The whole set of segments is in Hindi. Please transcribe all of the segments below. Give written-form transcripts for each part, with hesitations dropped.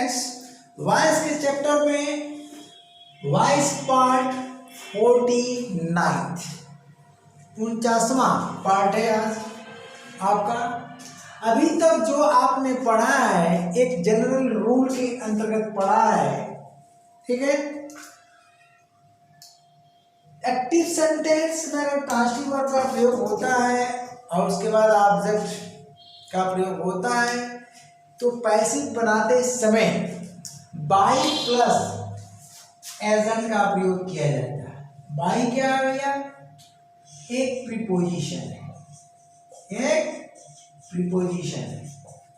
स्टूडेंट्स, वॉइस के चैप्टर में वॉइस पार्ट 49 49वां पार्ट है आज आपका। अभी तक जो आपने पढ़ा है एक जनरल रूल के अंतर्गत पढ़ा है, ठीक है। एक्टिव सेंटेंस में अगर ट्रांसिटिव वर्ब का प्रयोग होता है और उसके बाद ऑब्जेक्ट का प्रयोग होता है तो पैसिव बनाते समय बाई प्लस एजेंट का प्रयोग किया जाता है। बाई क्या है भैया? एक प्रीपोजिशन है, एक प्रीपोजिशन है।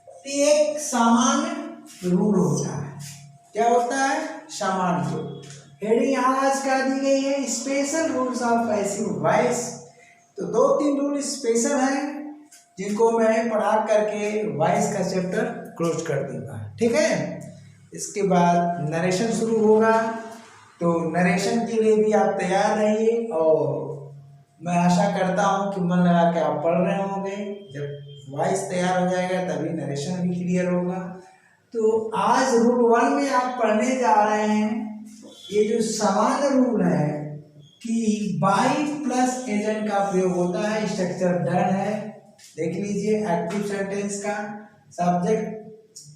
तो एक सामान्य रूल होता है। क्या होता है? सामान्य रूल। हेडिंग यहाँ आज का दी गई है special rules of passive voice. तो 2-3 रूल स्पेशल हैं जिनको मैं पढ़ा करके वॉइस का चैप्टर क्लोज कर दूंगा, ठीक है। इसके बाद नरेशन शुरू होगा, तो नरेशन के लिए भी आप तैयार रहिए और मैं आशा करता हूँ कि मन लगा के आप पढ़ रहे होंगे। जब वॉइस तैयार हो जाएगा तभी नरेशन भी क्लियर होगा। तो आज रूल 1 में आप पढ़ने जा रहे हैं ये जो सामान्य रूल है कि बाई प्लस एजेंट का प्रयोग होता है। स्ट्रक्चर डन है, देख लीजिए। एक्टिव सेंटेंस का सब्जेक्ट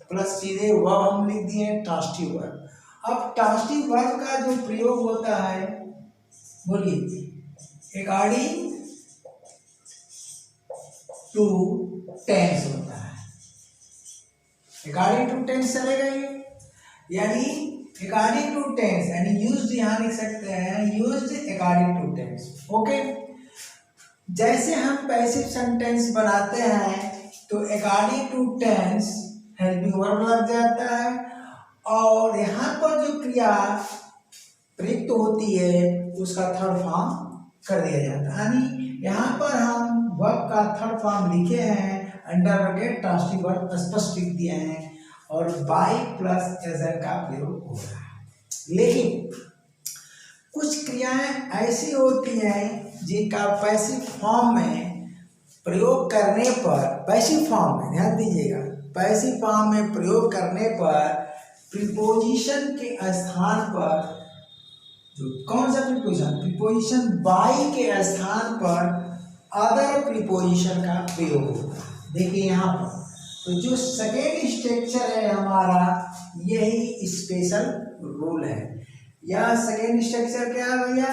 प्लस सीधे वर्ब हम लिख दिए ट्रांसिटिव वर्ब। अब ट्रांसिटिव वर्ब का जो प्रयोग होता है बोलिए अकॉर्डिंग टू टेंस होता है। अकॉर्डिंग टू टेंस चलेगा ये, यानी अकॉर्डिंग टू टेंस, यानी यूज्ड यहाँ लिख सकते हैं used according to tense. Okay, जैसे हम पैसिव सेंटेंस बनाते हैं तो according to tense helping verb लग जाता है और यहाँ पर जो क्रिया प्रयुक्त होती है उसका थर्ड फॉर्म कर दिया जाता है। यानी यहाँ पर हम वर्ब का थर्ड फॉर्म लिखे हैं, अंडर ब्रैकेट ट्रांसिटिव वर्ब स्पष्ट लिख दिए हैं और बाई प्लस एजेंट का प्रयोग हो रहा है। लेकिन कुछ क्रियाएं ऐसी होती हैं जिनका पैसिव फॉर्म में प्रयोग करने पर, पैसिव फॉर्म में ध्यान दीजिएगा, पैसिव फॉर्म में प्रयोग करने पर प्रीपोजिशन के स्थान पर जो कौन सा प्रीपोजिशन, प्रीपोजिशन बाई के स्थान पर अदर प्रीपोजिशन का प्रयोग होगा। देखिए यहाँ पर तो जो सेकेंड स्ट्रक्चर है हमारा यही स्पेशल रूल है। यह सेकेंड स्ट्रक्चर क्या है भैया?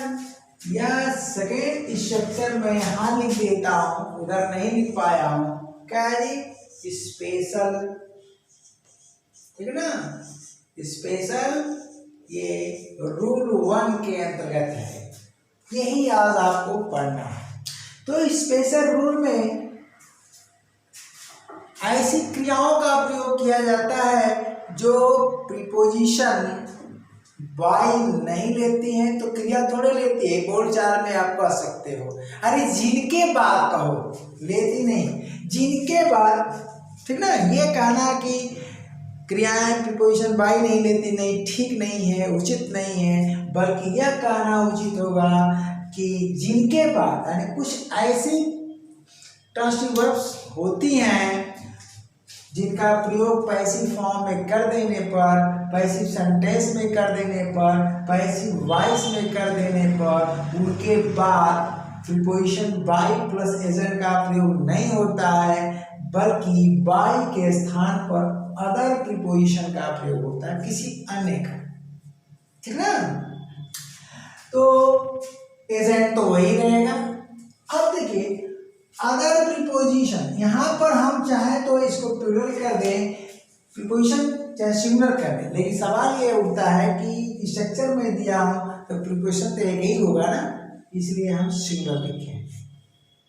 यह सेकेंड स्ट्रक्चर मैं यहाँ लिख देता हूँ, उधर नहीं लिख पाया हूँ। क्या है जी? स्पेशल, ठीक है ना। स्पेशल ये रूल 1 के अंतर्गत है, यही आज आपको पढ़ना है। तो स्पेशल रूल में ऐसी क्रियाओं का प्रयोग किया जाता है जो प्रीपोजिशन बाई नहीं लेती हैं। तो क्रिया थोड़े लेती है, बोलचाल में आप कह सकते हो अरे जिनके बाद कहो, लेती नहीं, जिनके बाद, ठीक ना। ये कहना कि क्रियाएं प्रीपोजिशन बाई नहीं लेती, नहीं, ठीक नहीं है, उचित नहीं है, बल्कि यह कहना उचित होगा कि जिनके बाद, यानी कुछ ऐसी ट्रांसिटिव वर्ब्स होती हैं जिनका प्रयोग पैसिव फॉर्म में कर देने पर, पैसिव सेंटेंस में कर देने पर, पैसिव वॉइस में कर देने पर उनके बाद प्रीपोजिशन बाई प्लस एजेंट का प्रयोग नहीं होता है, बल्कि बाई के स्थान पर अदर प्रीपोजिशन का प्रयोग होता है, किसी अन्य का, ठीक ना। तो एजेंट तो वही रहेगा। अब देखिए अदर प्रीपोजिशन, यहाँ पर हम चाहे तो इसको प्लूरल कर दें, प्रीपोजिशन चाहे सिंगुलर कर दें, लेकिन सवाल ये उठता है कि स्ट्रक्चर में दिया हूँ तो प्रीपोजिशन तो एक ही होगा ना, इसलिए हम सिंगुलर लिखें,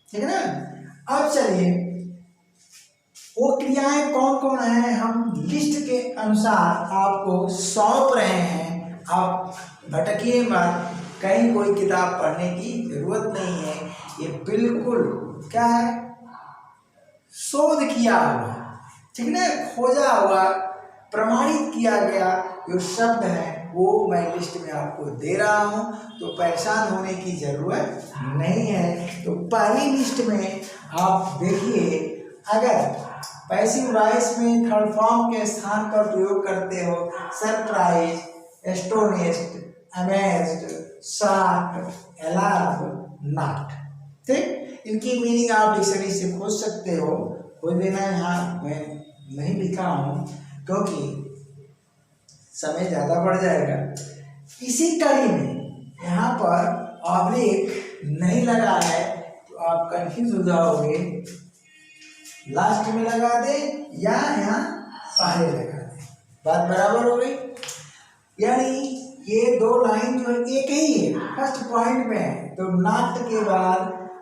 ठीक है ना। अब चलिए वो क्रियाएं कौन कौन है हम लिस्ट के अनुसार आपको सौंप रहे हैं। आप भटकिए मत, कहीं कोई किताब पढ़ने की जरूरत नहीं है। ये बिल्कुल क्या है, शोध किया हुआ, ठीक ना, खोजा हुआ, प्रमाणित किया गया जो शब्द है वो मैं लिस्ट में आपको दे रहा हूँ, तो परेशान होने की जरूरत नहीं है। तो पहली लिस्ट में आप देखिए, अगर पैसिव वॉइस में थर्ड फॉर्म के स्थान पर प्रयोग करते हो surprise, astonished, amazed, shocked, alarmed, not. ठीक, इनकी मीनिंग आप डिक्शनरी से खोज सकते हो, खोज देना। यहाँ मैं नहीं लिखा हूँ क्योंकि समय ज़्यादा बढ़ जाएगा। इसी कड़ी में यहाँ पर ऑब्लिक नहीं लगा है तो आप कंफ्यूज हो जाओगे, लास्ट में लगा दे या यहाँ पहले लगा दे, बात बराबर हो गई। यानी ये दो लाइन जो है एक ही है, फर्स्ट पॉइंट में है, तो नॉट के बाद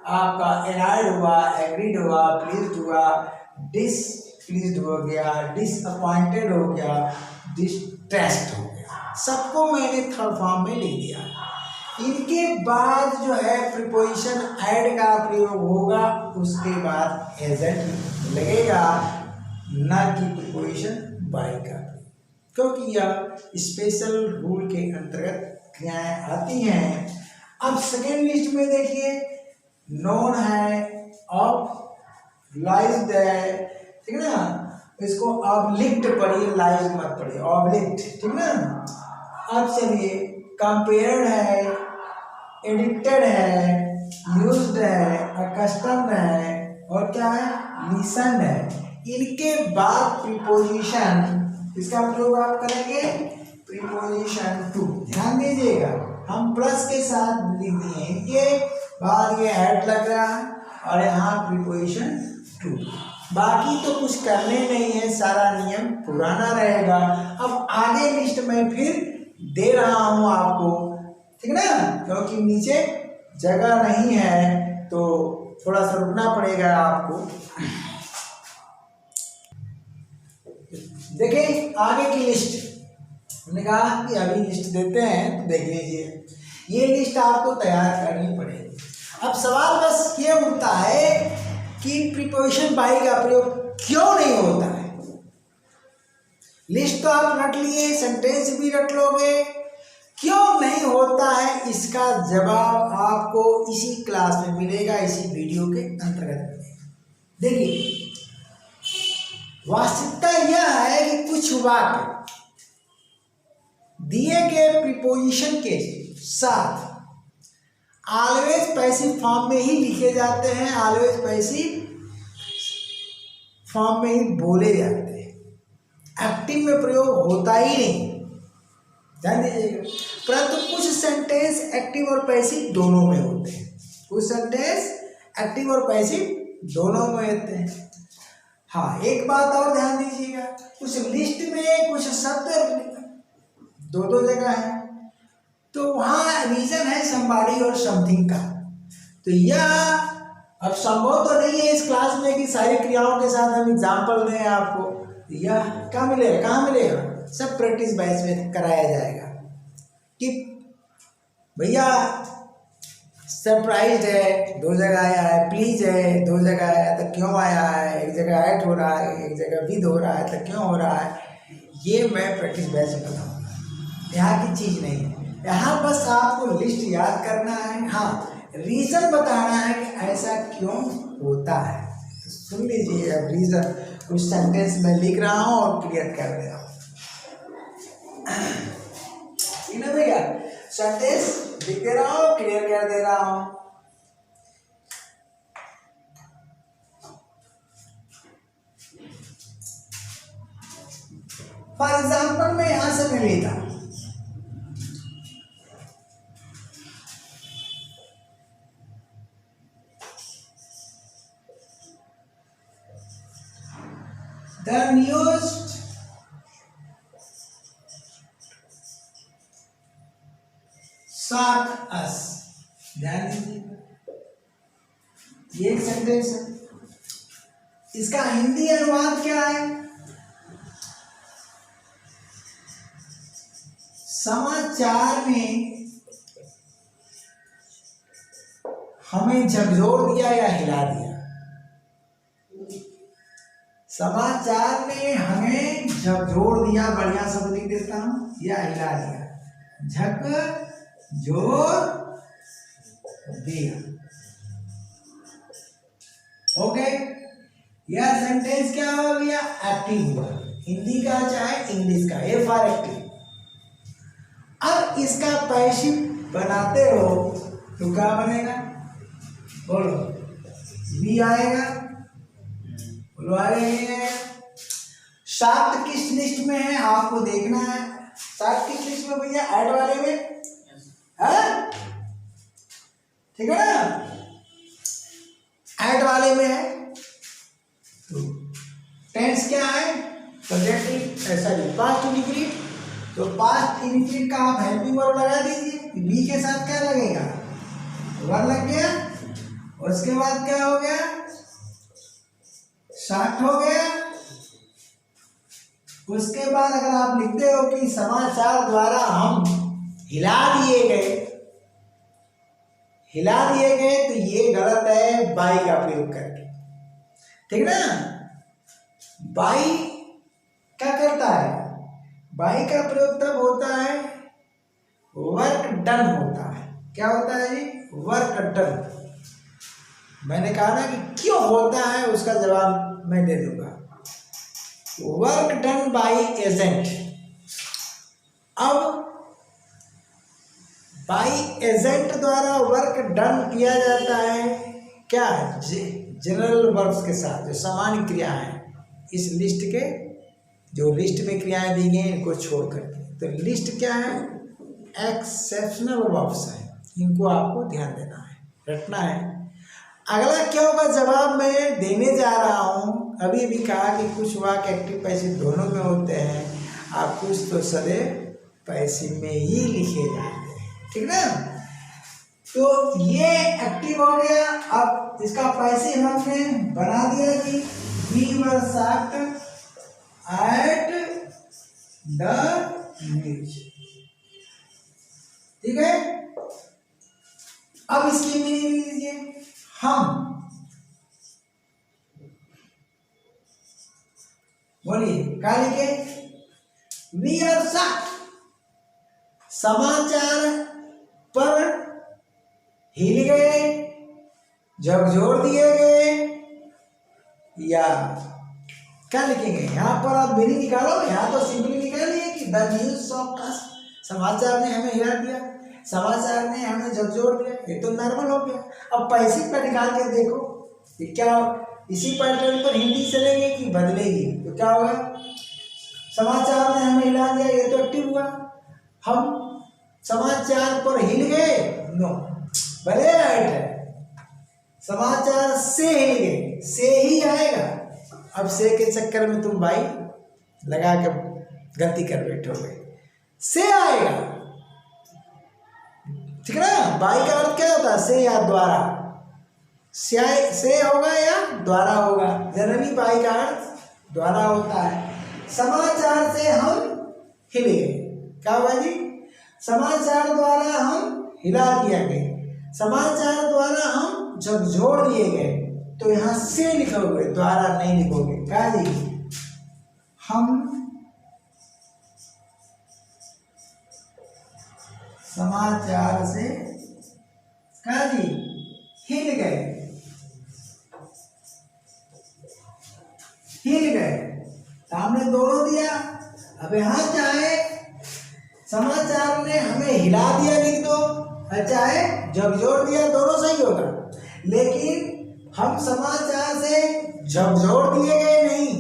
आपका एनाइड हुआ, एग्रीड हुआ, प्लीज्ड हुआ, डिसप्लीज्ड हो गया, डिसअपॉइंटेड हो गया, डिस्ट्रेस्ड हो गया, सबको मैंने थर्ड फॉर्म में लिख दिया। इनके बाद जो है प्रीपोजिशन ऐड का प्रयोग होगा, उसके बाद एजेंट लगेगा, ना कि प्रीपोजिशन बाय का, क्योंकि यह स्पेशल रूल के अंतर्गत क्रियाएं आती हैं। अब सेकेंड लिस्ट में देखिए, नोन है, ऑफ लाइज्ड है, ठीक है ना, इसको ऑब्लिक्ट पढ़िए, लाइज्ड मत पढ़िए, ऑब्लिक्ट, ठीक है ना। अब चलिए, कंपेयर्ड है, एडिक्टेड है, यूज्ड है, अकस्टम्ड है, और क्या है, लिसन है। इनके बाद प्रीपोजिशन, इसका प्रयोग आप करेंगे प्रीपोजिशन टू। ध्यान दीजिएगा, हम प्लस के साथ लिख दिए, इनके बाद ये ऐड लग रहा है और यहाँ प्रीपोजिशन टू। बाकी तो कुछ करने नहीं है, सारा नियम पुराना रहेगा। अब आगे लिस्ट में फिर दे रहा हूँ आपको, ठीक है ना, क्योंकि नीचे जगह नहीं है तो थोड़ा सा रुकना पड़ेगा आपको। देखिए आगे की लिस्ट, हमने कहा कि अभी लिस्ट देते हैं तो देख लीजिए, ये लिस्ट आपको तैयार करनी पड़ेगी। अब सवाल बस ये उठता है कि प्रीपोजिशन बाय का प्रयोग क्यों नहीं होता है। लिस्ट तो आप रट लिए, सेंटेंस भी रट लोगे, क्यों नहीं होता है इसका जवाब आपको इसी क्लास में मिलेगा, इसी वीडियो के अंतर्गत मिलेगा। देखिए, वास्तविकता यह है कि कुछ वाक्य दिए गए प्रीपोजिशन के साथ ऑलवेज पैसिव फॉर्म में ही लिखे जाते हैं, ऑलवेज पैसिव फॉर्म में ही बोले जाते हैं, एक्टिव में प्रयोग होता ही नहीं, ध्यान दीजिएगा। परंतु कुछ सेंटेंस एक्टिव और पैसिव दोनों में होते हैं, कुछ सेंटेंस एक्टिव और पैसिव दोनों में होते हैं। हाँ, एक बात और ध्यान दीजिएगा, कुछ लिस्ट में कुछ शब्द दो जगह है, तो वहाँ रीजन है समबॉडी और समथिंग का। तो यह अब संभव तो नहीं है इस क्लास में कि सारी क्रियाओं के साथ हम एग्जाम्पल दें आपको, यह क्या मिलेगा, कहाँ मिलेगा, सब प्रैक्टिस बैच में कराया जाएगा कि भैया सरप्राइज्ड है दो जगह आया है, प्लीज है दो जगह आया तो क्यों आया है, एक जगह ऐड हो रहा है, एक जगह विद हो रहा है तो क्यों हो रहा है, ये मैं प्रैक्टिस बैच में बताऊँगा। यहाँ की चीज़ नहीं है, यहाँ बस आपको लिस्ट याद करना है, हाँ रीज़न बताना है कि ऐसा क्यों होता है। तो सुन लीजिए, अब रीज़न कुछ सेंटेंस में लिख रहा हूँ और क्लियर कर दे रहा हूँ, ठीक है भैया, सेंटेंस लिख दे रहा हूँ, क्लियर कर दे रहा हूँ। फॉर एग्जाम्पल मैं यहाँ से मैं लेता हूँ, the news shocked us। ध्यान दीजिए, ये एक सेंटेंस है, इसका हिंदी अनुवाद क्या है, समाचार में हमें झकझोर दिया या हिला दिया, समाचार ने हमें झकझोर दिया, बढ़िया शब्द लिख देता हूं, या हिला दिया, झकझोर दिया, ओके। यह सेंटेंस क्या हुआ भैया, एक्टिव हुआ, हिंदी का चाहे इंग्लिश का, ए फॉर एक्टिव। अब इसका पैसिव बनाते हो तो क्या बनेगा, बोलो, बी आएगा, बोलो आएगा। शार्ट किस लिस्ट में है आपको देखना है, शार्ट किस लिस्ट में भैया, ऐड वाले में है, ठीक है ना, ऐड वाले में है। तो टेंस क्या है, प्रेजेंट सॉरी पास्ट इंडिफिनिट, तो पास्ट इंडिफिनिट का आप हेल्पिंग वर्ब लगा दीजिए, बी के साथ क्या लगेगा, वर लग गया, और उसके बाद क्या हो गया, शार्ट हो गया। उसके बाद अगर आप लिखते हो कि समाचार द्वारा हम हिला दिए गए, हिला दिए गए, तो ये गलत है बाई का प्रयोग करके, ठीक ना। बाई क्या करता है, बाई का प्रयोग तब होता है वर्क डन होता है, क्या होता है जी, वर्क डन। मैंने कहा ना कि क्यों होता है उसका जवाब मैं दे दूंगा, वर्क डन बाई एजेंट। अब बाई एजेंट द्वारा वर्क डन किया जाता है क्या, जनरल वर्ब्स के साथ, जो सामान्य क्रिया है इस लिस्ट के, जो लिस्ट में क्रियाएं दी गई इनको छोड़ करके। तो लिस्ट क्या है, एक्सेप्शनल वर्ब्स है, इनको आपको ध्यान देना है, रटना है। अगला क्या होगा, जवाब मैं देने जा रहा हूँ। अभी भी कहा कि कुछ वाक्य एक्टिव पैसिव दोनों में होते हैं, आप कुछ तो सदैव पैसिव में ही लिखे जाते हैं, ठीक ना। तो ये एक्टिव हो गया। अब इसका पैसिव हमने बना दिया कि we were shocked at the news, ठीक है। अब इसकी मीनिंग लीजिए, हम, बोलिए क्या लिखे, वी आर शॉक्ड, समाचार पर हिल गए, झकझोर दिए गए, या क्या लिखेंगे यहाँ पर, आप मीनिंग निकालो। यहाँ तो सिंपली निकालिए कि द न्यूज शॉक्ड अस, समाचार ने हमें हिला दिया, समाचार ने हमें झकझोर दिया, ये तो नॉर्मल हो गया। अब पैसिव का निकाल के देखो ये क्या, इसी पैटर्न पर हिंदी चलेगी कि बदलेगी, तो क्या होगा, समाचार ने हमें हिला दिया, ये तो एक्टिव हुआ। हम समाचार पर हिल गए, नो, भले राइट है, समाचार से हिल गए, से ही आएगा। अब से के चक्कर में तुम भाई लगा के गलती कर बैठोगे, से आएगा, ठीक है ना। बाई का अर्थ क्या होता है, से या द्वारा, से होगा या द्वारा होगा, जनरली बाई का अर्थ द्वारा होता है। समाचार से हम हिल गए, क्या हुआ जी, समाचार द्वारा हम हिला दिया गए, समाचार द्वारा हम झकझोर दिए गए। तो यहां से लिखोगे, द्वारा नहीं लिखोगे, क्या जी, हम समाचार से क्या जी हिल गए, हिल गए, हमने दोनों दिया। अब यहां चाहे समाचार ने हमें हिला दिया लिख दो, चाहे झकझोर दिया, दोनों सही होगा, लेकिन हम समाचार से झकझोर दिए गए नहीं।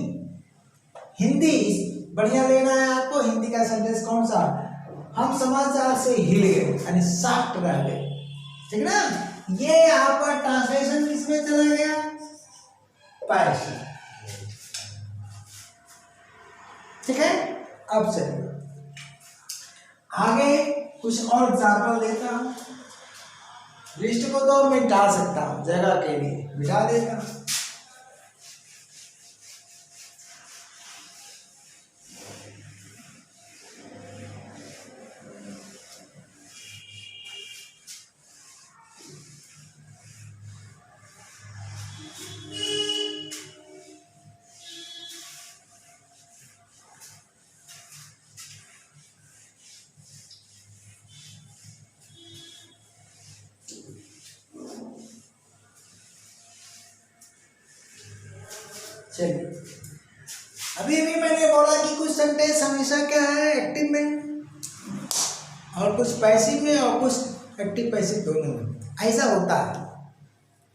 हिंदी बढ़िया लेना है आपको, हिंदी का सेंटेंस कौन सा, हम समाचार से हिल गए यानी सॉफ्ट रह गए, ठीक ना। ये यहाँ पर ट्रांसलेशन किसमें चला गया, पैसिव, ठीक है। अब चलिए आगे कुछ और एग्जाम्पल देता हूं। लिस्ट को तो मैं मिटा सकता हूं, जगह के लिए मिटा देता हूं। चलिए, अभी अभी मैंने बोला कि कुछ सेंटेंस हमेशा क्या है, एक्टिव में, और कुछ पैसिव में, और कुछ एक्टिव पैसिव दोनों में, ऐसा होता है।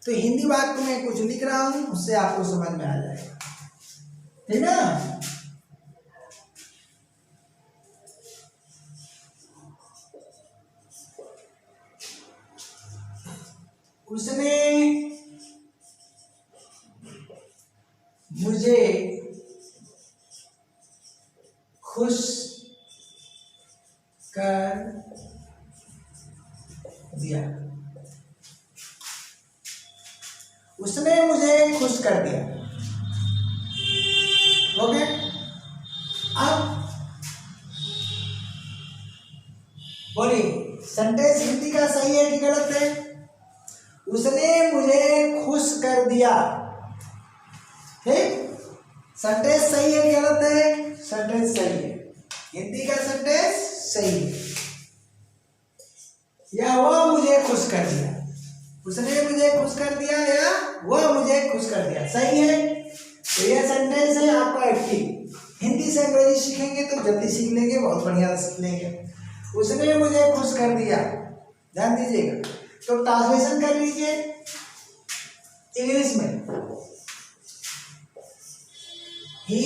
तो हिंदी वाक्य में कुछ लिख रहा हूँ, उससे आपको समझ में आ जाएगा, ठीक ना। उसने मुझे खुश कर दिया। उसने मुझे खुश कर दिया। ओके, अब बोलिए सेंटेंस हिंदी का सही है कि गलत है? उसने मुझे खुश कर दिया, ठीक। सेंटेंस सही है कि गलत है? सेंटेंस सही है, हिंदी का सेंटेंस सही है। या वह मुझे खुश कर दिया, उसने मुझे खुश कर दिया, या वह मुझे खुश कर दिया, सही है। तो यह सेंटेंस है आपका एक्टिव। हिंदी से अंग्रेजी सीखेंगे तो जल्दी सीख लेंगे, बहुत बढ़िया सीख लेंगे। उसने मुझे खुश कर दिया, ध्यान दीजिएगा। तो ट्रांसलेशन कर लीजिए इंग्लिश में, ही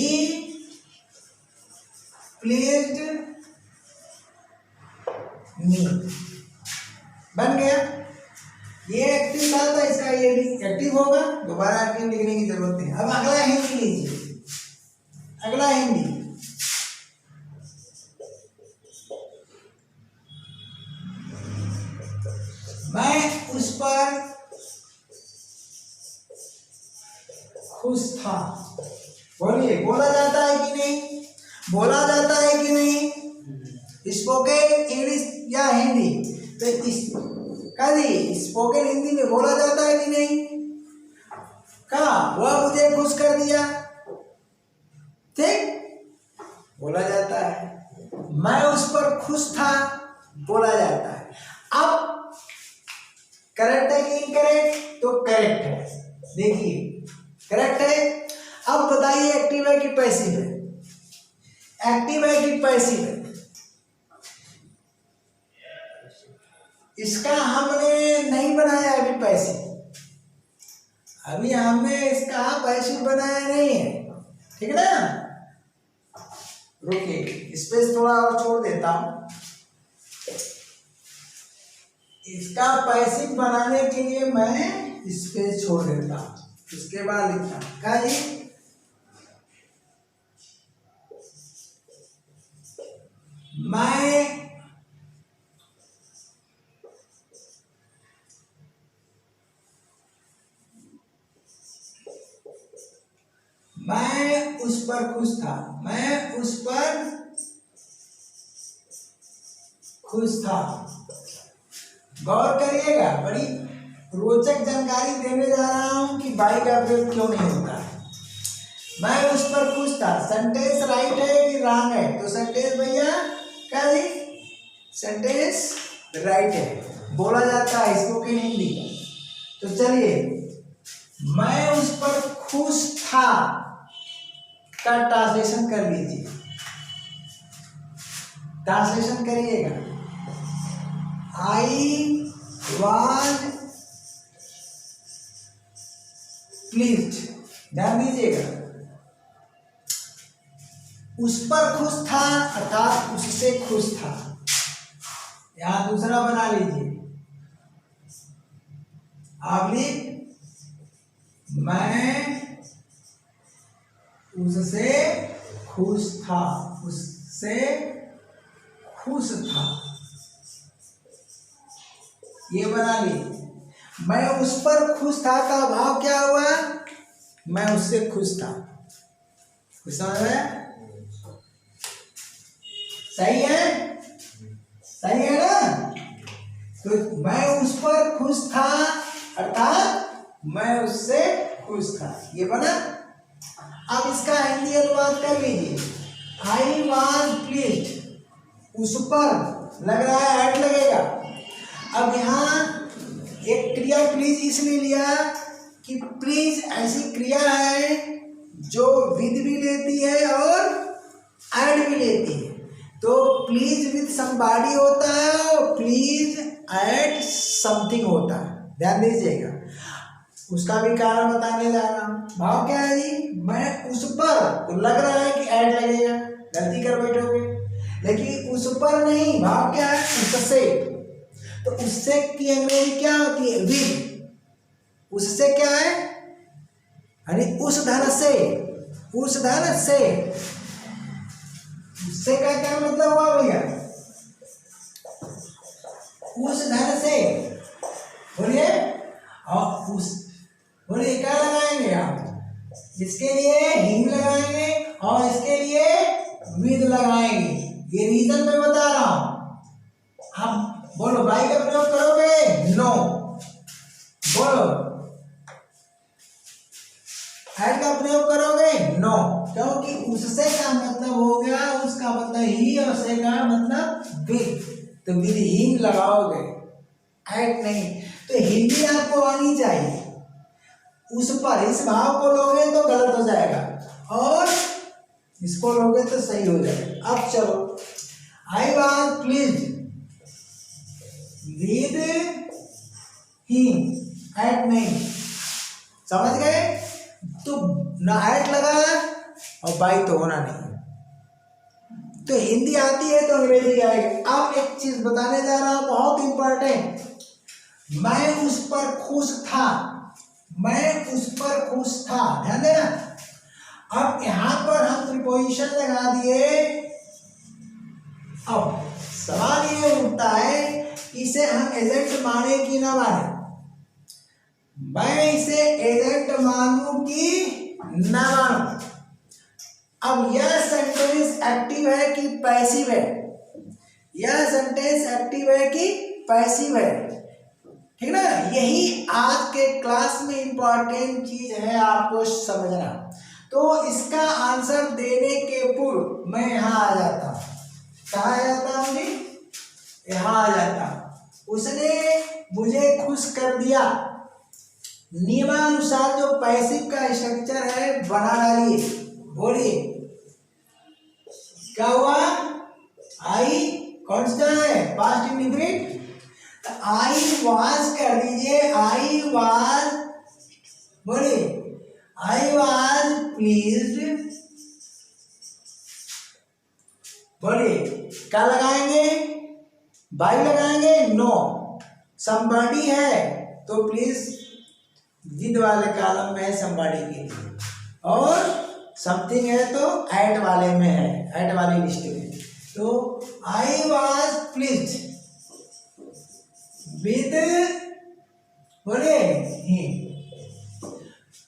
प्लीज्ड मी, बन गया। ये एक्टिव था तो इसका ये भी एक्टिव होगा, दोबारा एक्टिव लिखने की जरूरत नहीं। अब अगला हिंदी लीजिए, अगला हिंदी। मैं उस पर खुश था। बोलिए, बोला जाता है कि नहीं? बोला जाता है कि नहीं? स्पोकन इंग्लिश या हिंदी, तो इस कभी स्पोकन हिंदी में बोला जाता है कि नहीं? कहा वह मुझे खुश कर दिया, ठीक, बोला जाता है। मैं उस पर खुश था, बोला जाता है। अब करेक्ट है कि इनकरेक्ट? तो करेक्ट है, देखिए करेक्ट है। अब बताइए एक्टिव है कि पैसिव है? एक्टिव है कि पैसिव है? इसका हमने नहीं बनाया अभी पैसिव, अभी हमने इसका पैसिव बनाया नहीं है, ठीक है ना। रुकिए, स्पेस थोड़ा और छोड़ देता हूं। इसका पैसिव बनाने के लिए मैं स्पेस छोड़ देता हूं, उसके बाद लिखता हूं क्या जी। मैं उस पर खुश था, मैं उस पर खुश था। गौर करिएगा, बड़ी रोचक जानकारी देने जा रहा हूं कि बाई का प्रयोग क्यों नहीं होता है। मैं उस पर खुश था, सेंटेंस राइट है कि रॉन्ग है? तो सेंटेंस भैया क्या जी, सेंटेंस राइट है, बोला जाता है स्पोकन हिंदी। तो चलिए, मैं उस पर खुश था का ट्रांसलेशन कर लीजिए, ट्रांसलेशन करिएगा। आई वाज प्लीज्ड, ध्यान दीजिएगा। उस पर खुश था अर्थात उससे खुश था। यहां दूसरा बना लीजिए, आप लिख, मैं उससे खुश था, उससे खुश था, ये बना लीजिए। मैं उस पर खुश था का भाव क्या हुआ? मैं उससे खुश था। खुश है, सही है, सही है ना। तो मैं उस पर खुश था अर्थात मैं उससे खुश था, ये बना। अब इसका हिंदी अनुवाद कर लीजिए। आई वॉज प्लीज्ड, उस पर लग रहा है ऐड लगेगा। अब यहाँ एक क्रिया प्लीज इसलिए लिया कि प्लीज ऐसी क्रिया है जो विद भी लेती है और ऐड भी लेती है। तो प्लीज विद समबॉडी होता है और प्लीज ऐड समथिंग होता है, ध्यान दीजिएगा। उसका भी कारण बताने जा रहा हूँ। भाव क्या है जी, मैं उस पर, तो लग रहा है कि ऐड लगेगा, गलती कर बैठोगे, लेकिन उस पर नहीं, भाव क्या है, उससे। तो उससे की अंग्रेजी क्या होती है, विद। उससे क्या है, यानी उस धन से, उस धन से। उससे का क्या मतलब हुआ भैया, उस धन से, बोलिए। और उस, बोलिए क्या लगाएंगे आप, इसके लिए हिंग लगाएंगे और इसके लिए विद लगाएंगे। ये रीजन मैं बता रहा हूं। आप बोलो बाई का प्रयोग करोगे, नो। बोलो ऐड का प्रयोग करोगे, नो, क्योंकि उससे का मतलब हो गया, उसका मतलब ही, और से का मतलब विद। तो विद हिंग लगाओगे, ऐड नहीं। तो हिंदी आपको आनी चाहिए। उस पर इस भाव को लोगे तो गलत हो जाएगा, और इसको लोगे तो सही हो जाएगा। अब चलो, I was pleased with him, add नहीं, समझ गए। तो ना ऐड लगा और बाई तो होना नहीं। तो हिंदी आती है तो अंग्रेजी आएगी। अब एक चीज बताने जा रहा हूं, बहुत इंपॉर्टेंट। मैं उस पर खुश था, मैं उस पर खुश था, ध्यान देना। अब यहां पर हम प्रीपोजिशन लगा दिए। अब सवाल ये उठता है, इसे हम एजेंट माने कि ना माने। मैं इसे एजेंट मानूं कि ना मानूं। अब यह सेंटेंस एक्टिव है कि पैसिव है, यह सेंटेंस एक्टिव है कि पैसिव है, ठीक ना। यही आज के क्लास में इंपॉर्टेंट चीज है आपको समझना। तो इसका आंसर देने के पूर्व मैं यहां आ जाता हूं। कहाँ आ जाता हूं जी, यहां आ जाता हूं। उसने मुझे खुश कर दिया। नियमानुसार जो पैसिव का स्ट्रक्चर है बना डालिए। बोलिए क्या हुआ, आई कौन सा है, पास्ट इंडिफिनिट। आई वाज कर दीजिए, आई वाज, बोलिए आई वाज प्लीज्ड। बोलिए क्या लगाएंगे, बाई लगाएंगे, नो। समबॉडी है तो प्लीज विद वाले कॉलम में है समबॉडी के लिए, और समथिंग है तो ऐड वाले में है, ऐड वाली लिस्ट में। तो आई वाज प्लीज्ड विद, बोले ही।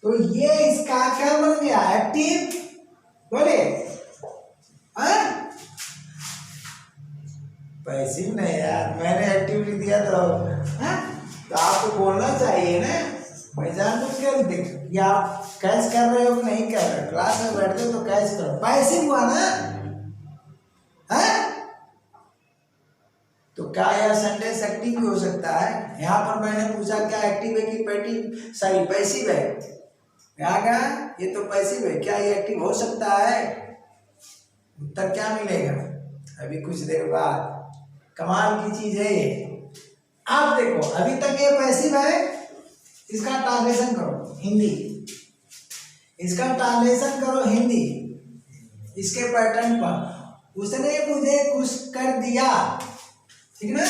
तो ये इसका क्या बन गया, एक्टिव। बोले पैसिव नहीं यार, मैंने एक्टिव लिख दिया तो आपको बोलना चाहिए ना। मैं जानबूझ कर देख कि आप कैच कर रहे हो कि नहीं कर रहे हो। क्लास में बैठते हो तो कैच करो, पैसिव हुआ ना, है? तो क्या यह सेंटेंस एक्टिव भी हो सकता है। यहाँ पर मैंने पूछा क्या एक्टिव है कि पैटिव, सॉरी पैसिव है। क्या कहा, ये तो पैसिव है, क्या ये एक्टिव हो सकता है। उत्तर क्या मिलेगा अभी कुछ देर बाद। कमाल की चीज है ये। आप देखो अभी तक ये पैसिव है, इसका ट्रांसलेशन करो हिंदी, इसका ट्रांसलेशन करो हिंदी इसके पैटर्न पर। उसने मुझे खुश कर दिया, ठीक ना।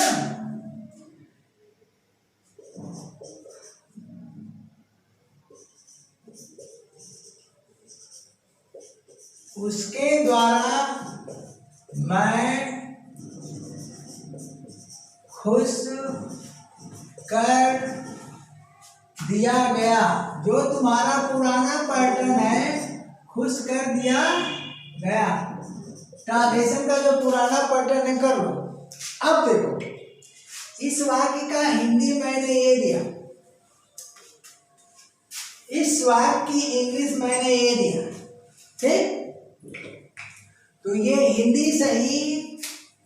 उसके द्वारा मैं खुश कर दिया गया। जो तुम्हारा पुराना पैटर्न है, खुश कर दिया गया, ट्रांसलेशन का जो पुराना पैटर्न है कर लो। अब देखो इस वाक्य का हिंदी मैंने ये दिया, इस वाक्य की इंग्लिश मैंने ये दिया, ठीक। तो ये हिंदी सही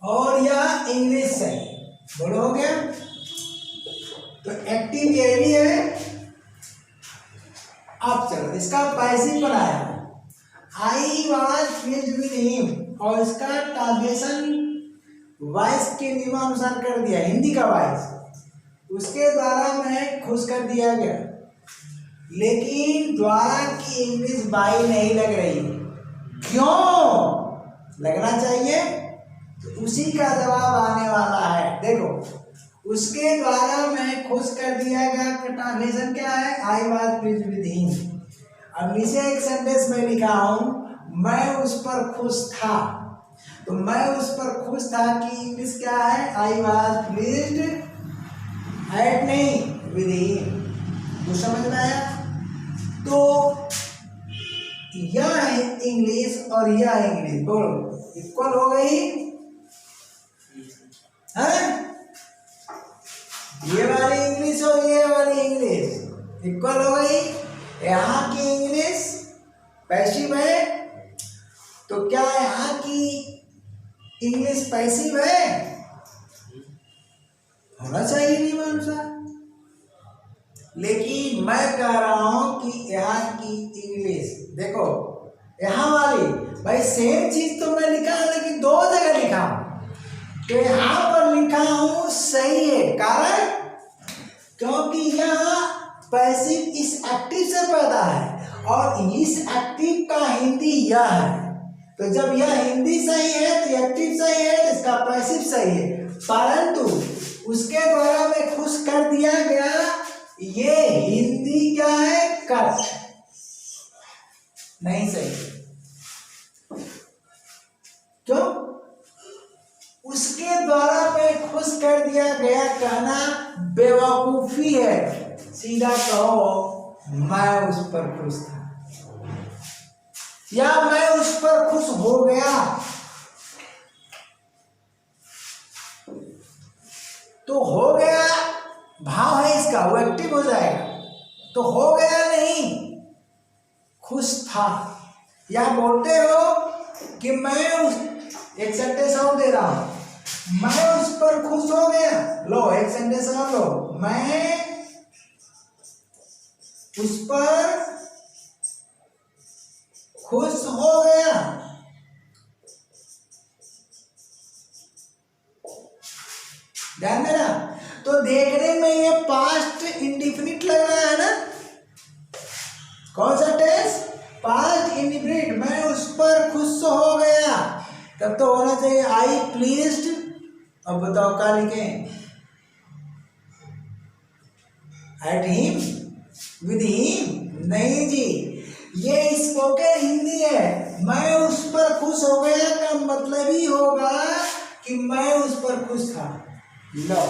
और यह इंग्लिश सही, बोलो हो गया। तो एक्टिव ये भी है। अब चलो इसका पैसिव बनाया, I was pleased with him, और इसका ट्रांसलेशन वॉइस के नियमानुसार कर दिया, हिंदी का वॉइस उसके द्वारा मैं खुश कर दिया गया, लेकिन द्वारा की इंग्लिश बाई नहीं लग रही। क्यों लगना चाहिए? तो उसी का जवाब आने वाला है। देखो, उसके द्वारा मैं खुश कर दिया गया का ट्रांसलेशन क्या है? I was pleased with him. अब नीचे एक सेंटेंस में लिखा हूं, मैं उस पर खुश था, तो मैं उस पर खुश था कि इंग्लिश क्या है? आई वॉज प्लीज्ड एट नहीं विद हिम। तो समझ में आया? तो यह इंग्लिश और यह इंग्लिश बोलो इक्वल हो गई है? ये वाली इंग्लिश और ये वाली इंग्लिश इक्वल हो गई। यहाँ की इंग्लिश पैसिव है, तो क्या यहाँ की इंग्लिश पैसिव है? होना चाहिए नियमानुसार। लेकिन मैं कह रहा हूं कि यहाँ की इंग्लिश देखो, यहाँ वाली भाई सेम चीज तो मैं लिखा हूं, लेकिन दो जगह लिखा हूं। तो यहाँ पर लिखा हूं सही है, कारण क्योंकि यहाँ पैसिव इस एक्टिव से पैदा है और इस एक्टिव का हिंदी यह है। तो जब यह हिंदी सही है तो एक्टिव सही है, तो इसका पैसिव सही है, परंतु उसके द्वारा मैं खुश कर दिया गया, ये हिंदी क्या है? कट नहीं सही। क्यों? उसके द्वारा मैं खुश कर दिया गया कहना बेवकूफी है। सीधा कहो मैं उस पर खुश था, या मैं उस पर खुश हो गया। तो हो गया भाव है इसका, वो एक्टिव हो जाएगा। तो हो गया नहीं, खुश था। या बोलते हो कि मैं उस, एक सेंटेंस और दे रहा हूं, मैं उस पर खुश हो गया। लो एक सेंटेंस और लो, मैं उस पर खुश हो गया। ध्यान देना। तो देखने में ये पास्ट इंडिफिनिट लग रहा है ना? कौन सा टेंस? Past indefinite. मैं उस पर खुश हो गया, तब तो होना चाहिए आई प्लीज्ड। अब बताओ क्या लिखें? At him, with him? नहीं जी, ये स्पोकन हिंदी है। मैं उस पर खुश हो गया का मतलब ही होगा कि मैं उस पर खुश था। लो,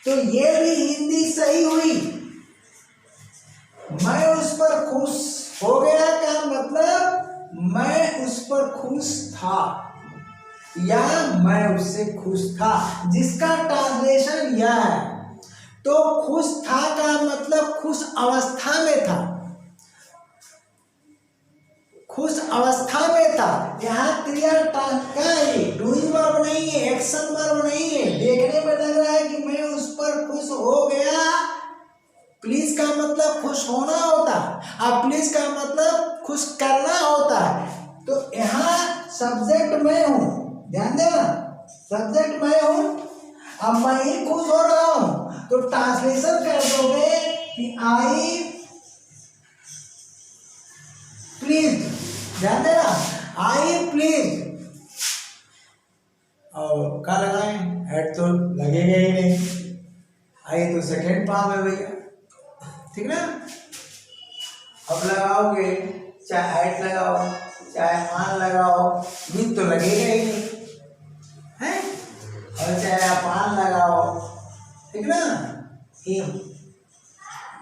तो ये भी हिंदी सही हुई। मैं उस पर खुश हो गया का मतलब मैं उस पर खुश था, या मैं उससे खुश था, जिसका ट्रांसलेशन यह है। तो खुश था का मतलब खुश अवस्था में था, खुश अवस्था में था। यहाँ क्रिया क्या है? डूइंग वर्ब नहीं है, एक्शन वर्ब नहीं है। देखने में लग रहा है कि मैं उस पर खुश हो गया। प्लीज का मतलब खुश होना होता है, और प्लीज का मतलब खुश करना होता है। तो यहाँ सब्जेक्ट मैं हूं, ध्यान देना, सब्जेक्ट मैं हूं, अब मैं ही खुश हो रहा हूं। तो ट्रांसलेशन कर दोगे कि आई प्लीज, ध्यान देना, आई प्लीज। और क्या लगाएं? हेड तो लगेगा ही नहीं, आई तो सेकेंड फॉर्म है भैया, ठीक ना? अब लगाओगे, चाहे हेड लगाओ चाहे आन लगाओ, विद तो लगेगा ही नहीं है, और चाहे आप आन लगाओ, ठीक ना?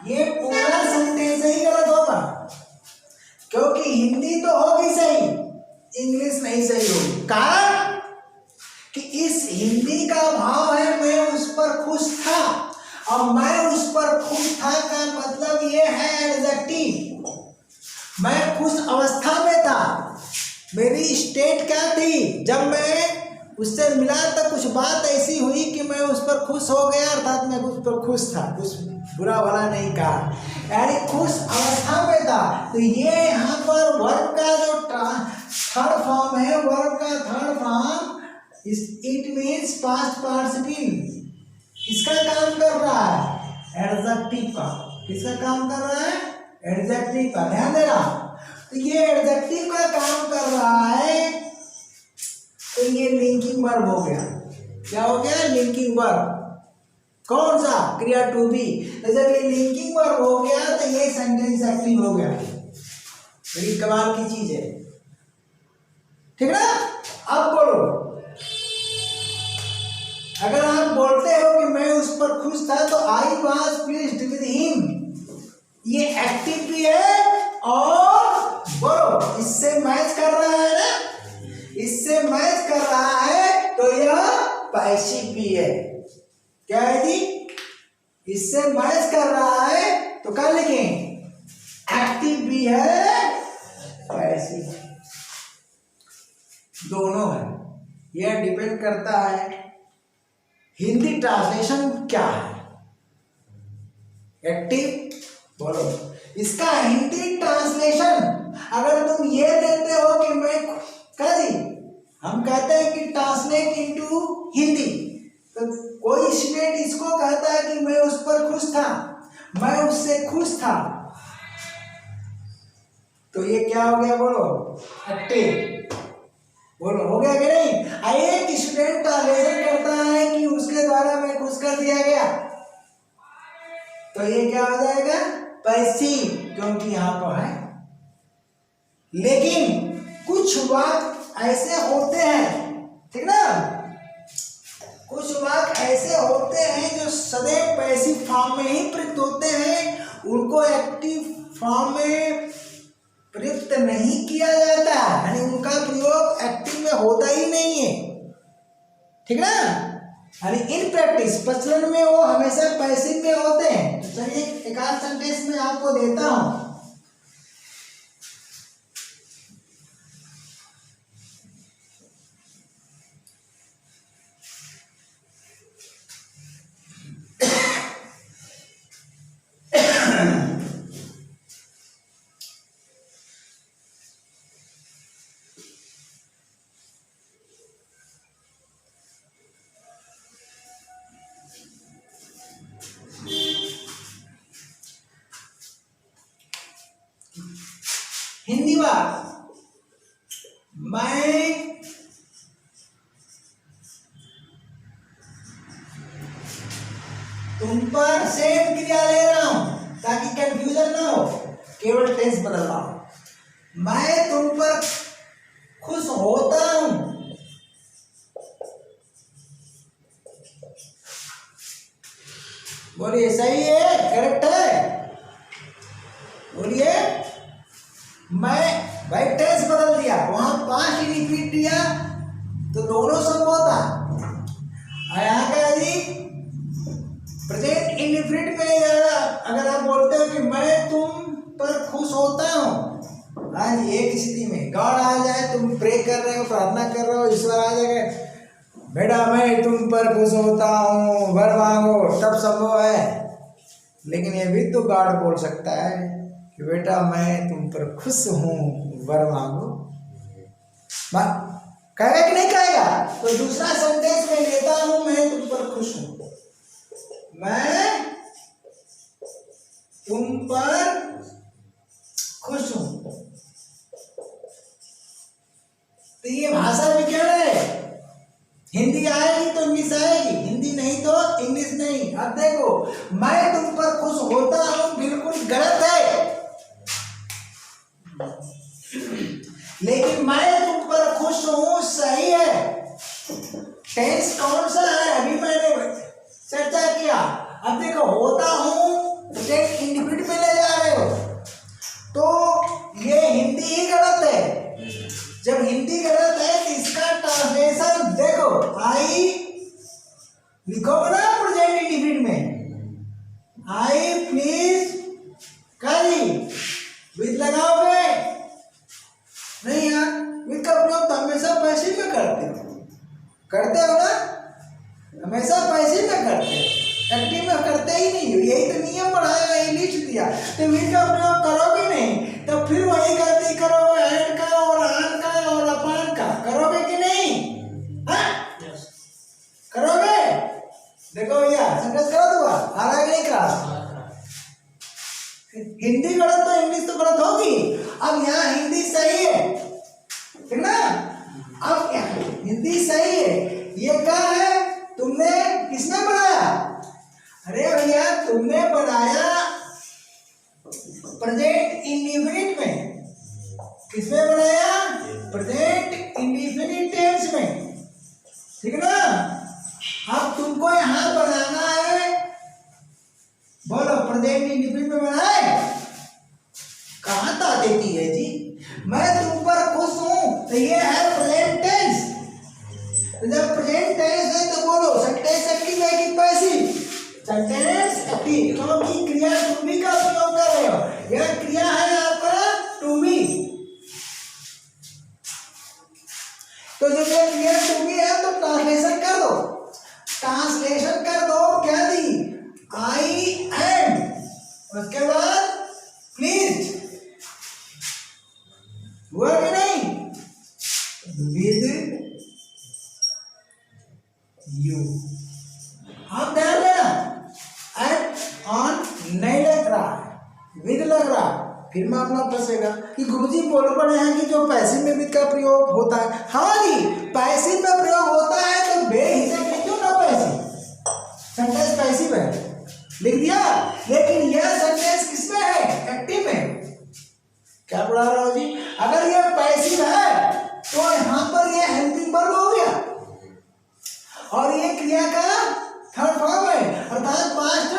ये पूरा सेंटेंस ही गलत होगा, क्योंकि हिंदी तो होगी सही, इंग्लिश नहीं सही होगी। कारण कि इस हिंदी का भाव है मैं उस पर खुश था, और मैं उस पर खुश था का मतलब ये है एडजेक्टिव। मैं खुश अवस्था में था, मेरी स्टेट क्या थी? जब मैं उससे मिला तो कुछ बात ऐसी हुई कि मैं उस पर खुश हो गया, अर्थात मैं उस पर खुश था, कुछ बुरा भला नहीं कहा, यानी खुश अवस्था में था। तो ये यहाँ पर वर्ब का जो थर्ड फॉर्म है, वर्ब का third form it means past participle, किसका काम कर रहा है? एडजेक्टिव का। किसका काम कर रहा है? एडजेक्टिव का। ध्यान देना, तो ये एडजेक्टिव का काम कर रहा है, तो ये लिंकिंग वर्ब हो गया। क्या हो गया? Linking verb. कौन सा? क्रिया टू बी। तो जब ये लिंकिंग वर्ब हो गया तो ये सेंटेंस एक्टिव हो गया। बड़ी कमाल की चीज है, ठीक ना? अब बोलो, अगर आप बोलते हो कि मैं उस पर खुश था, तो I was pleased with him, ये एक्टिव भी है और बोलो इससे मैच कर रहा है ना, इससे मैच कर रहा है, तो यह पैसिव भी है। क्या है जी? इससे मैच कर रहा है, तो क्या लिखें? एक्टिव भी है, पैसिव, दोनों है। यह डिपेंड करता है हिंदी ट्रांसलेशन क्या है। एक्टिव बोलो, इसका हिंदी ट्रांसलेशन अगर तुम ये देते हो कि मैं क्या जी, हम कहते हैं कि ट्रांसलेट इनटू हिंदी, तो कोई स्टूडेंट इसको कहता है कि मैं उस पर खुश था, मैं उससे खुश था, तो ये क्या हो गया? बोलो एक्टिव। बोलो हो गया कि नहीं? एक स्टूडेंट ट्रांसलेशन करता है कि उसके द्वारा मैं खुश कर दिया गया, तो ये क्या हो जाएगा? पैसिव, क्योंकि यहां पर है। लेकिन कुछ वाक्य ऐसे होते हैं, ठीक ना, कुछ वाक्य ऐसे होते हैं जो सदैव पैसिव फॉर्म में ही प्रयुक्त होते हैं, उनको एक्टिव फॉर्म में प्रयुक्त नहीं किया जाता, यानी उनका प्रयोग एक्टिव में होता ही नहीं है, ठीक ना। यानी इन प्रैक्टिस प्रचलन में वो हमेशा पैसिव में होते हैं। तो चलिए एक आध सेंटेंस में आपको देता हूं। हिंदी बात, मैं तुम पर सेम क्रिया ले रहा हूं ताकि कंफ्यूजन ना हो, केवल टेंस बदल रहा हूं। मैं तुम पर खुश होता हूं, बोलिए सही है, करेक्ट है, बोलिए। मैं भाई टेंस बदल दिया, वहां पास्ट रिपीट दिया तो दोनों सब होता, यहाँ का जी प्रेजेंट इंडिफिनिट में अगर आप बोलते हो कि मैं तुम पर खुश होता हूँ, हाँ जी, एक स्थिति में गॉड आ जाए, तुम प्रे कर रहे हो, प्रार्थना कर रहे हो, ईश्वर आ जाएगा, बेटा मैं तुम पर खुश होता हूँ, वर मांगो, तब संभव है। लेकिन ये भी तो गॉड बोल सकता है कि बेटा मैं तुम पर खुश हूँ, वर मांगो, कहेगा कि नहीं कहेगा? तो दूसरा सेंटेंस में लेता हूं, मैं तुम पर खुश हूं, मैं तुम पर खुश हूं। तो ये भाषा विज्ञान है, हिंदी आएगी तो इंग्लिश आएगी, हिंदी नहीं तो इंग्लिश नहीं। अब देखो, मैं तुम पर खुश होता हूं बिल्कुल गलत है, लेकिन मैं तुम पर खुश हूं सही है। टेंस कौन सा है अभी मैंने चर्चा किया। अब देखो, होता हूं प्रेजेंट इंडिफिनिट में ले जा रहे हो, तो ये हिंदी ही गलत है। जब हिंदी गलत है तो इसका ट्रांसलेशन देखो, आई लिखोगे ना प्रेजेंट इंडिफिनिट में, आई प्लीज करी, विद लगाओगे नहीं यार, विद का प्रयोग तो हमेशा पैसिव में करते हो, करते हो ना, हमेशा पैसिव में करते हो, एक्टिव में करते ही नहीं हो। यही तो नियम बनाया, यही लिस्ट दिया, तो विल का प्रयोग करोगे नहीं तो फिर वही गलती करोगे, एंड का और आन का और अपान का, करोगे कि नहीं? yes. करोगे? देखो भैया सेंटेंस करो दुआ, आ रहा है कि नहीं क्लास? हिंदी गलत तो इंग्लिश तो गलत होगी। अब यहाँ हिंदी सही है, ठीक ना? अब हिंदी सही है, ये क्या है? तुमने किसने बनाया? अरे भैया तुमने बनाया प्रेजेंट इंडेफिनिट में। किसमें बनाया? प्रेजेंट इंडेफिनिट टेंस में, ठीक ना? अब तुमको यहाँ बनाना है, बोलो प्रेजेंट इंडेफिनिट में बनाए? कहाँ ता देती है जी? मैं तुम पर खुश हूँ, तो ये है प्रेजेंट टेंस। तो जब प्रेजेंट टेंस है तो बोलो सेंटेंस एक्टिव है कि पैसिव? सेंटेंस एक्टिव, क्योंकि क्रिया टू बी का उपयोग कर रहे हो। यह क्रिया है आपका टू बी, तो जब ये क्रिया टू बी है तो ट्रांसलेशन कर दो, ट्रांसलेशन कर दो। क्या दी? आई एम, उसके बाद प्लीज, हुआ कि नहीं? With you. आप ध्यान देना, एट ऑन नहीं लग रहा है, विद लग रहा है, फिर मामला फंसेगा कि गुरुजी बोल पड़े हैं कि जो पैसिव में विद का प्रयोग होता है। हाँ जी, पैसिव में प्रयोग होता है तो बेहिचक लिखो ना पैसिव, सेंटेंस पैसिव है, लिख दिया। लेकिन यह सेंटेंस किसमें है? एक्टिव में। क्या पढ़ा रहा हूँ जी? अगर यह पैसिव है तो यहाँ पर यह हेल्पिंग वर्ब हो गया और ये क्रिया का थर्ड फॉर्म है, अर्थात पास्ट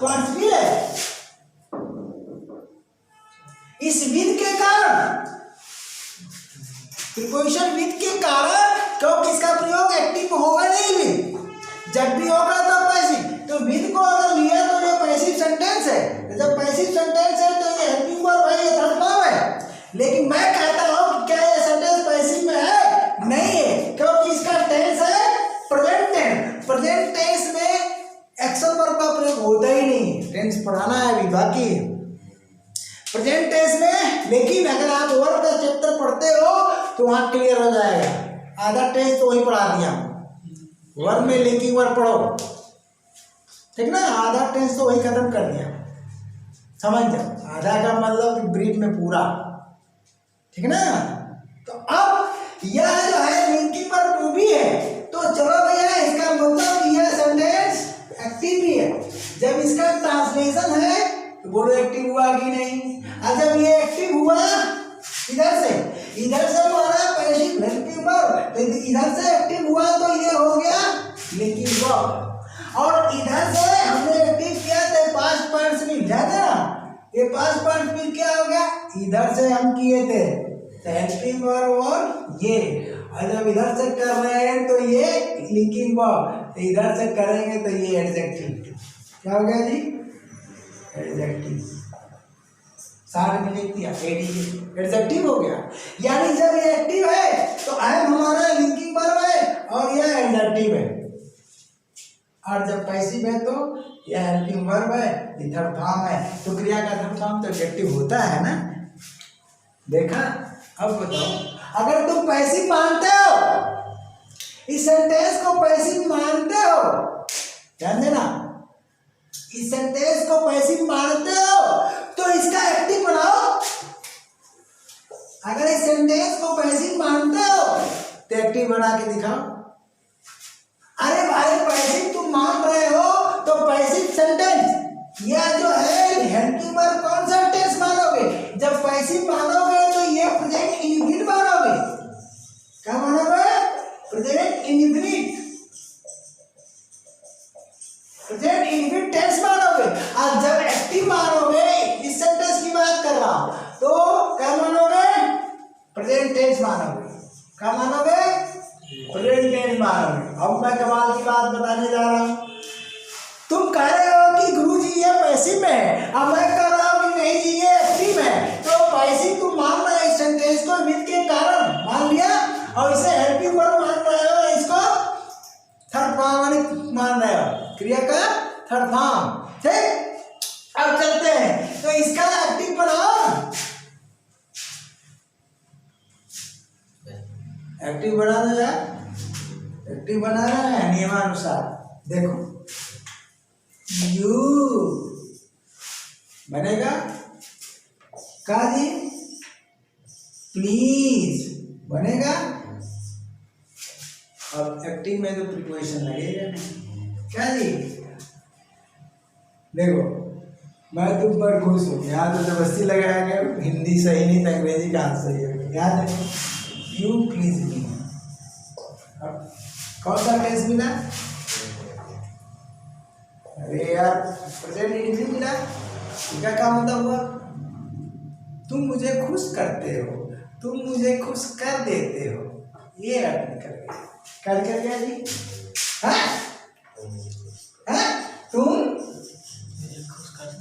पार्टिसिपल है। इस विद के कारण, प्रीपोजिशन विद के कारण, क्योंकि इसका प्रयोग एक्टिव होगा नहीं, विद जब भी होगा तो पैसिव। तो विद को अगर लिया तो ये पैसिव सेंटेंस है, तो जब पैसिव सेंटेंस है तो ये हेल्पिंग वर्ब है, ये थर्ड फॉर्म है। लेकिन मैं कहता हूं कि क्या ये सेंटेंस पैसिव में है? नहीं है, क्योंकि इसका टेंस है प्रेजेंट टेंस। प्रेजेंट टेंस में एक्शन वर्ब का प्रयोग होता ही नहीं, टेंस पढ़ाना है अभी बाकी प्रेजेंट टेंस में। लेकिन अगर आप वर्ब का चैप्टर पढ़ते हो तो वहां क्लियर हो जाएगा। आधा टेंस तो वही पढ़ा दिया, वर्ब में लिंकिंग वर्ब पढ़ो, ठीक ना? आधा टेंस तो वही खत्म कर दिया, समझ जाओ। आधा का मतलब ब्रीफ में पूरा, ठीक ना? तो अब यह जो है लिंकिंग वर्ब टू बी है, तो चलो भैया इसका मतलब यह सेंटेंस एक्टिव भी है। जब इसका ट्रांसलेशन है तो बोलो एक्टिव हुआ कि नहीं? और जब ये एक्टिव हुआ इधर से हमारा पैसिव हेल्पिंग वर्ब, तो इधर से एक्टिव हुआ तो ये हो गया लिंकिंग वर्ब। और इधर से हमने एक्टिव किया तो पास्ट पार्टिसिपल, ध्यान देना, ये पास्ट पार्टिसिपल क्या हो गया? इधर से हम किए थे हेल्पिंग वर्ब और ये, और जब इधर से कर रहे हैं तो ये लिंकिंग वर्ब, तो इधर से करेंगे तो ये एडजेक्टिव। क्या हो गया जी? एडजेक्टिव। 60 में लिख दिया एडजेक्टिव हो गया। यानी जब ये एक्टिव है तो एम हमारा लिंकिंग वर्ब है और यह एडजेक्टिव है, और जब पैसिव है तो यह हेल्पिंग वर्ब है, ये थर्ड फॉर्म है। तो क्रिया का थर्ड फॉर्म तो एडजेक्टिव होता है ना? देखा? अब बताओ, अगर तुम पैसिव मानते हो, इस सेंटेंस को पैसिव मानते हो, ध्यान देना, इस सेंटेंस को पैसिव मानते हो तो इसका एक्टिव बनाओ। अगर इस सेंटेंस को पैसिव मानते हो तो एक्टिव बना के दिखाओ। अरे भाई पैसिव तुम मान रहे हो तो पैसिव सेंटेंस या जो है हेल्पिंग वर्ब कौन सा टेंस मानोगे? जब पैसिव मानोगे तो ये प्रेजेंट इंडेफिनिट मानोगे। क्या मानोगे? Present indefinite, present indefinite tense मानोगे। और जब एक्टिव मानोगे, इस सेंटेंस की बात कर रहा हूं, तो क्या मानोगे? प्रेजेंट टेंस मानोगे। क्या मानोगे? प्रेजेंट टेंस मानोगे। अब मैं कमाल की बात बताने जा रहा हूं। तुम कह रहे हो कि गुरुजी ये पैसिव में है, अब मैं कह रहा हूं कि नहीं जी ये एक्टिव है। तो पैसिव तुम मान रहे हो इस सेंटेंस को विद के कारण मान लिया, और इसे हेल्पिंग वर्ब मान रहे हो इसको क्रिया का थर्ड फॉर्म। ठीक, अब चलते हैं, तो इसका एक्टिव बनाओ, एक्टिव बना दो यार, एक्टिव बनाना है नियमानुसार। देखो यू बनेगा का जी, प्लीज बनेगा। अब एक्टिव में तो प्रीपोजिशन लगेगा नहीं, क्या जी। देखो मैं तुम पर खुश हूँ, यहाँ तो जबरदस्ती लगाया गया, हिंदी सही नहीं तो अंग्रेजी का आंसर सही है। याद है, यू प्लीज मी। अब कौन सा टेंस मिला? अरे यार प्रेजेंट इंडिफिनिट मिला। इसका क्या मतलब हुआ? तुम मुझे खुश करते हो, तुम मुझे खुश कर देते हो, ये अर्थ निकल गया। कर गया जी, हाँ? तुम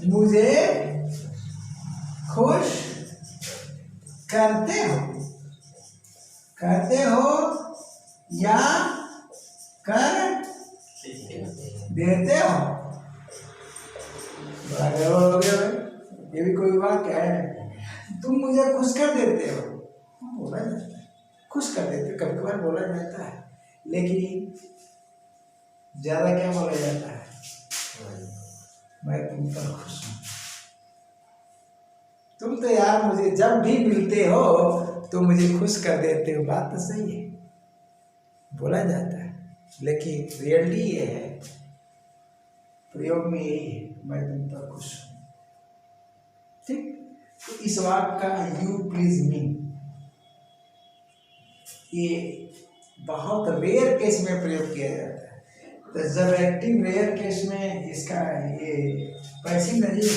मुझे खुश करते हो, करते हो या कर देते हो। बड़ा गड़बड़ हो गया भाई, ये भी कोई बात क्या है? तुम मुझे खुश कर देते हो, बोला जाता है, खुश कर देते हो, कभी कभार बोला जाता है, लेकिन ज्यादा क्या बोला जाता है? मैं तुम पर खुश हूँ। तुम तो यार मुझे जब भी मिलते हो तो मुझे खुश कर देते हो। बात तो सही है, बोला जाता है, लेकिन रियलिटी ये है, प्रयोग में यही है, मैं तुम पर खुश हूँ। ठीक, तो इस वाक्य का यू प्लीज मी, ये बहुत रेयर केस में प्रयोग किया जाता है। तो जब एक्टिव रेयर केस में इसका ये पैसिव नहीं,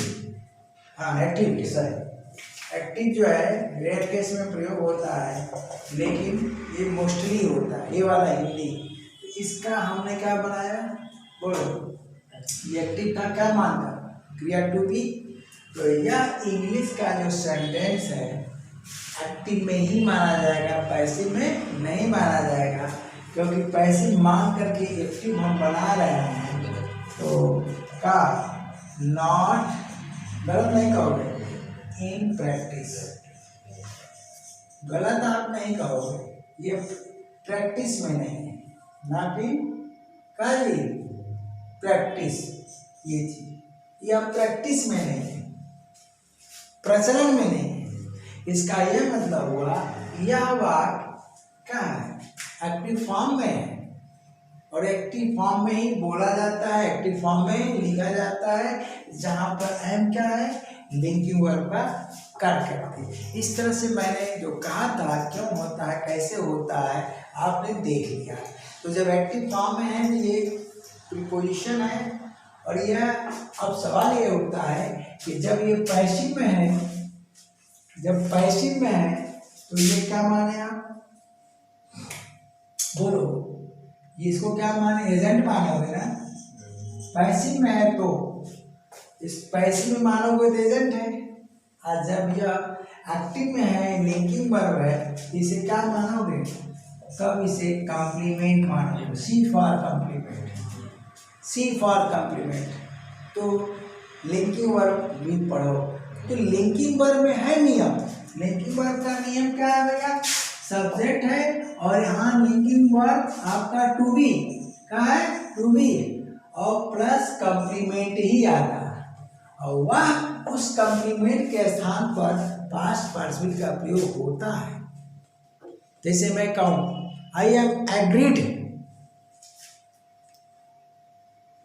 हाँ एक्टिव, सॉरी एक्टिव जो है रेयर केस में प्रयोग होता है, लेकिन ये मोस्टली होता है, ये वाला हिंदी। इसका हमने क्या बनाया, बोलो, ये एक्टिव का क्या मानता, क्रिया टू बी। तो यह इंग्लिश का जो सेंटेंस है एक्टिव में ही माना जाएगा, पैसिव में नहीं माना जाएगा, क्योंकि पैसिव मान करके एक्टिव हम बना रहे हैं। तो का नॉट, गलत नहीं कहोगे, इन प्रैक्टिस, गलत आप नहीं कहोगे, ये प्रैक्टिस में नहीं है, नॉट इन का प्रैक्टिस, ये चीज ये आप प्रैक्टिस में नहीं है, प्रचलन में नहीं है। इसका यह मतलब हुआ यह वाक्य क्या है, एक्टिव फॉर्म में है, और एक्टिव फॉर्म में ही बोला जाता है, एक्टिव फॉर्म में ही लिखा जाता है, जहां पर एम क्या है, लिंकिंग वर्ब का कार्य करती है। इस तरह से मैंने जो कहा था क्यों होता है, कैसे होता है, आपने देख लिया। तो जब एक्टिव फॉर्म में है तो ये प्रीपोजिशन है, और यह अब सवाल ये उठता है कि जब ये पैसिव में है, जब पैसिव में है तो ये क्या माने आप, बोलो, ये इसको क्या माने, एजेंट मानोगे ना। पैसिव में है तो इस पैसिव में मानोगे तो एजेंट है, और जब यह एक्टिव में है, लिंकिंग वर्ब है, इसे क्या मानोगे, तब इसे कॉम्प्लीमेंट मानोगे, C for complement, C for complement. तो लिंकिंग वर्ब भी पढ़ो। तो लिंकिंग वर्ब में है नियम, लिंकिंग वर्ब का नियम क्या है भैया, सब्जेक्ट है और यहाँ लिंकिंग वर्ब आपका टू बी का है, टू बी, और प्लस कॉम्प्लीमेंट ही आता है, और वह उस कॉम्प्लीमेंट के स्थान पर पास्ट पार्टिसिपल का प्रयोग होता है। जैसे मैं कहूँ I am agreed,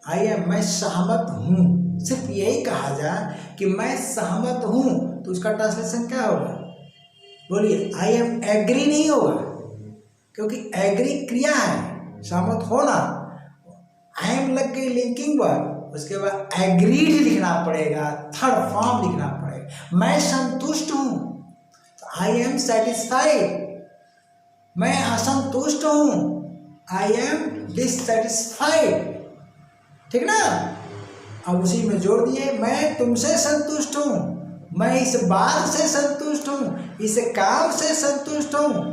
I am, मैं सहमत हूँ, सिर्फ यही कहा जाए कि मैं सहमत हूँ, तो उसका ट्रांसलेशन क्या होगा, बोलिए, आई एम एग्री नहीं होगा, क्योंकि एग्री क्रिया है, सहमत होना, आई एम लग गई लिंकिंग वर्ब, उसके बाद एग्रीड लिखना पड़ेगा, थर्ड फॉर्म लिखना पड़ेगा। मैं संतुष्ट हूँ, तो आई एम सेटिस्फाइड, मैं असंतुष्ट हूँ, आई एम डिससेटिस्फाइड, ठीक ना। अब उसी में जोड़ दिए, मैं तुमसे संतुष्ट हूँ, मैं इस बात से संतुष्ट हूँ, इस काम से संतुष्ट हूँ,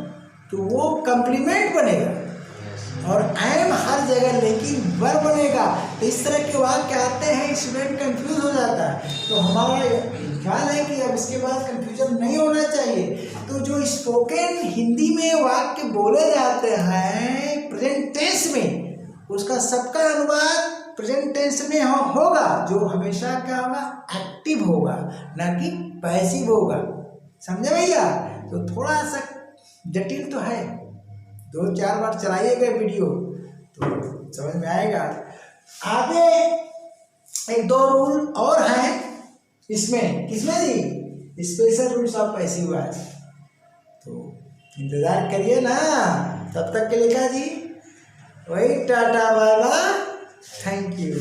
तो वो कॉम्प्लीमेंट बनेगा। और एम हर जगह लिंकिंग वर्ब बनेगा। तो इस तरह के वाक्य आते हैं, स्टूडेंट कंफ्यूज हो जाता है। तो हमारा ख्याल है कि अब इसके बाद कंफ्यूजन नहीं होना चाहिए। तो जो स्पोकन हिंदी में वाक्य बोले जाते हैं प्रेजेंट टेंस में, उसका सबका अनुवाद प्रेजेंट टेंस में होगा, जो हमेशा क्या होगा, एक्टिव होगा, ना कि पैसिव होगा। समझे भैया? तो थोड़ा सा जटिल तो है, 2-4 बार चलाइएगा वीडियो तो समझ में आएगा। आगे 1-2 रूल और हैं इसमें, किसमें जी, special rules of passive voice. तो इंतजार करिए ना, तब तक के लिए क्या जी, वही tata bye bye, thank you.